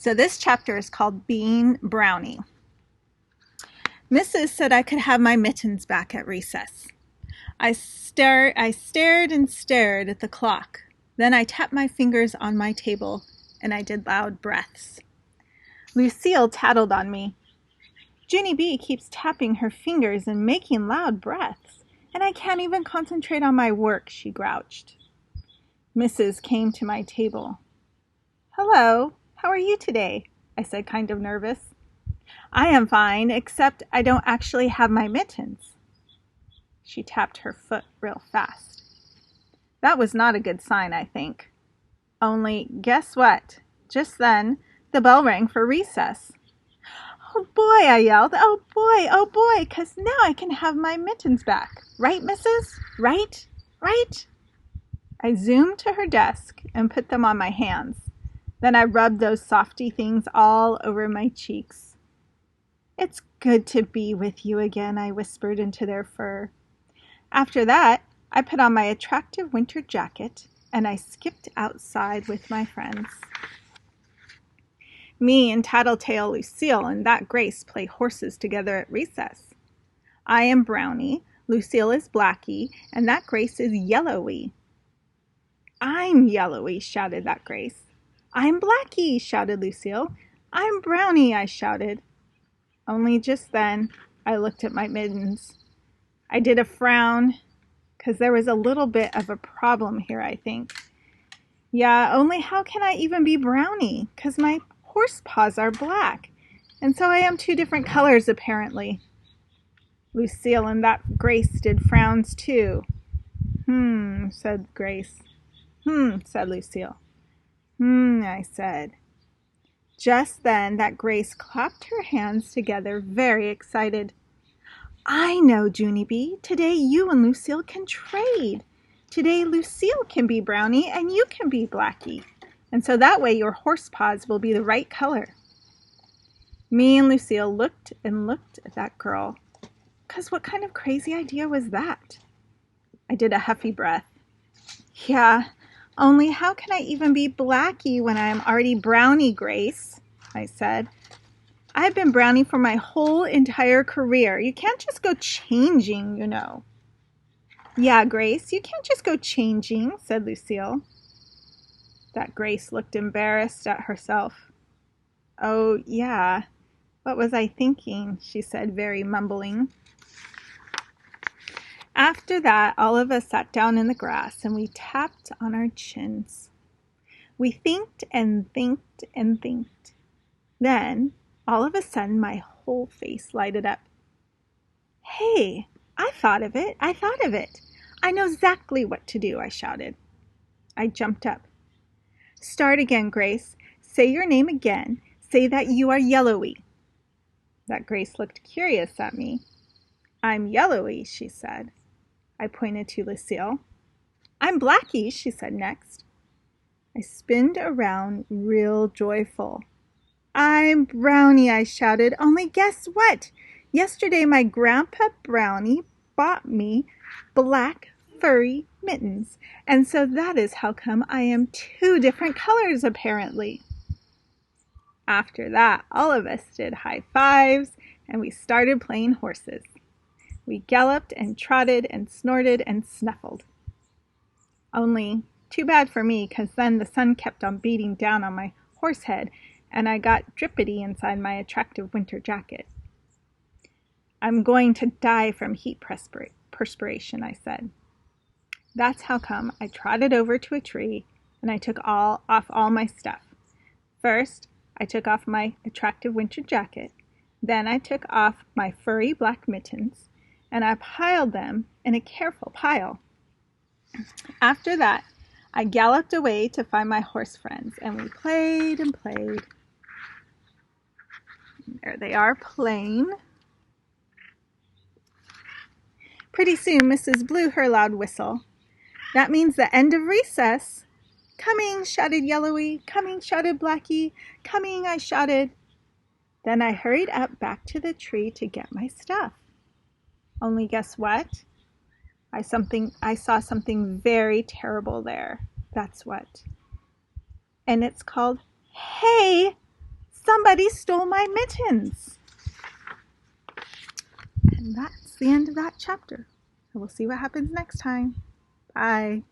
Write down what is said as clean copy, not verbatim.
So this chapter is called Being Brownie. Mrs. said I could have my mittens back at recess. I stared and stared at the clock. Then I tapped my fingers on my table and I did loud breaths. Lucille tattled on me. Junie B keeps tapping her fingers and making loud breaths, and I can't even concentrate on my work, she grouched. Mrs. came to my table. Hello, how are you today? I said, kind of nervous. I am fine, except I don't actually have my mittens. She tapped her foot real fast. That was not a good sign, I think. Only, guess what? Just then, the bell rang for recess. Oh boy, I yelled. Oh boy, 'cause now I can have my mittens back. Right, Mrs.? Right? I zoomed to her desk and put them on my hands. Then I rubbed those softy things all over my cheeks. It's good to be with you again, I whispered into their fur. After that, I put on my attractive winter jacket and I skipped outside with my friends. Me and Tattletale Lucille and that Grace play horses together at recess. I am Brownie, Lucille is Blackie, and that Grace is Yellowy. I'm Yellowy, shouted that Grace. I'm Blackie, shouted Lucille. I'm Brownie, I shouted. Only just then, I looked at my mittens. I did a frown, 'cause there was a little bit of a problem here, I think. Yeah, only how can I even be Brownie? 'Cause my horse paws are black, and so I am two different colors, apparently. Lucille and that Grace did frowns, too. Said Grace. Said Lucille. I said. Just then that Grace clapped her hands together, very excited. I know, Junie B. Today you and Lucille can trade. Today Lucille can be Brownie and you can be Blackie. And so that way your horse paws will be the right color. Me and Lucille looked and looked at that girl. 'Cause what kind of crazy idea was that? I did a huffy breath. Yeah, only how can I even be Blackie when I am already Brownie, Grace? I said. I've been Brownie for my whole entire career. You can't just go changing, you know. Yeah, Grace, you can't just go changing, said Lucille. That Grace looked embarrassed at herself. Oh, yeah. What was I thinking? She said, very mumbling. After that, all of us sat down in the grass and we tapped on our chins. We thinked and thinked and thinked. Then, all of a sudden, my whole face lighted up. Hey, I thought of it. I know exactly what to do, I shouted. I jumped up. Start again, Grace. Say your name again. Say that you are Yellowy. That Grace looked curious at me. I'm Yellowy, she said. I pointed to Lucille. I'm Blackie, she said next. I spinned around real joyful. I'm Brownie, I shouted. Only guess what? Yesterday my grandpa Brownie bought me black furry mittens, and so that is how come I am two different colors, apparently. After that, all of us did high fives, and we started playing horses. We galloped and trotted and snorted and snuffled. Only too bad for me, 'cause then the sun kept on beating down on my horse head, and I got drippity inside my attractive winter jacket. I'm going to die from heat perspiration, I said. That's how come I trotted over to a tree and I took off all my stuff. First, I took off my attractive winter jacket. Then I took off my furry black mittens and I piled them in a careful pile. After that, I galloped away to find my horse friends and we played and played. There they are playing. Pretty soon Mrs. blew her loud whistle. That means the end of recess. Coming, shouted Yellowy. Coming, shouted Blackie. Coming, I shouted. Then I hurried up back to the tree to get my stuff. Only guess what? I saw something very terrible there. That's what. And it's called hay. Somebody stole my mittens. And that's the end of that chapter. So we'll see what happens next time. Bye.